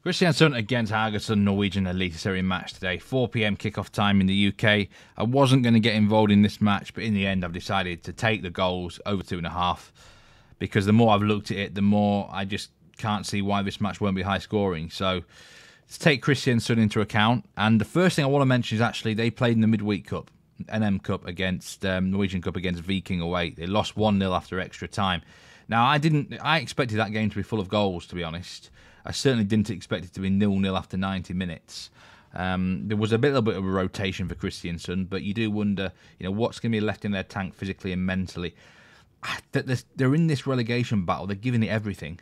Kristiansund against Haugesund, Norwegian Eliteserien match today. 4 p.m. kickoff time in the UK. I wasn't going to get involved in this match, but in the end I've decided to take the goals over 2.5 because the more I've looked at it, the more I just can't see why this match won't be high scoring. So let's take Kristiansund into account. And the first thing I want to mention is actually they played in the Midweek Cup, NM Cup against Norwegian Cup against Viking away. They lost 1-0 after extra time. Now I expected that game to be full of goals, to be honest. I certainly didn't expect it to be 0-0 after 90 minutes. There was a little bit of a rotation for Kristiansund, but you do wonder, what's going to be left in their tank physically and mentally. They're in this relegation battle. They're giving it everything.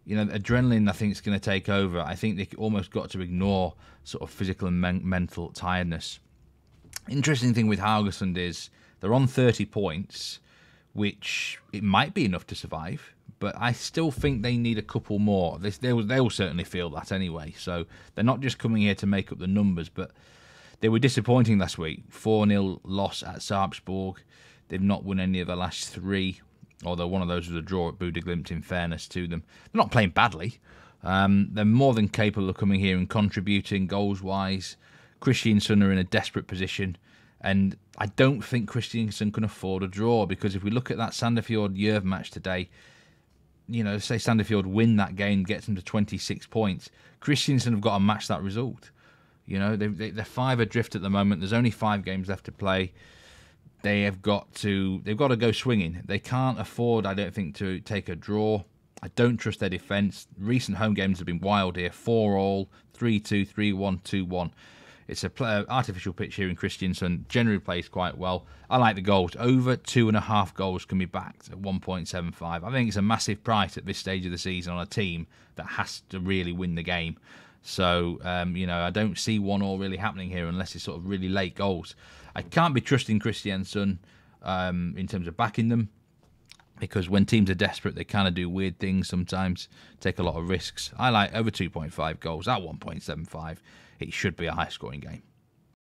Adrenaline, I think, is going to take over. I think they almost got to ignore sort of physical and mental tiredness. Interesting thing with Haugesund is they're on 30 points, which it might be enough to survive, but I still think they need a couple more. They'll certainly feel that anyway. So they're not just coming here to make up the numbers, but they were disappointing last week. 4-0 loss at Sarpsborg. They've not won any of the last 3, although one of those was a draw at Bodø/Glimt, in fairness to them. They're not playing badly. They're more than capable of coming here and contributing goals-wise. Kristiansund are in a desperate position, and I don't think Kristiansund can afford a draw, because if we look at that Sandefjord-Jerv match today, say Sandefjord win that game, gets them to 26 points. Kristiansund have got to match that result. They're 5 adrift at the moment. There's only 5 games left to play. They've got to go swinging. They can't afford, I don't think, to take a draw. I don't trust their defence. Recent home games have been wild here. 4-all, 3-2, 3-1, 2-1. It's a artificial pitch here in Kristiansund. Generally plays quite well. I like the goals. Over 2.5 goals can be backed at 1.75. I think it's a massive price at this stage of the season on a team that has to really win the game. So, I don't see 1-all really happening here unless it's sort of really late goals. I can't be trusting Kristiansund in terms of backing them, because when teams are desperate, they kind of do weird things sometimes, take a lot of risks. I like over 2.5 goals at 1.75. It should be a high-scoring game.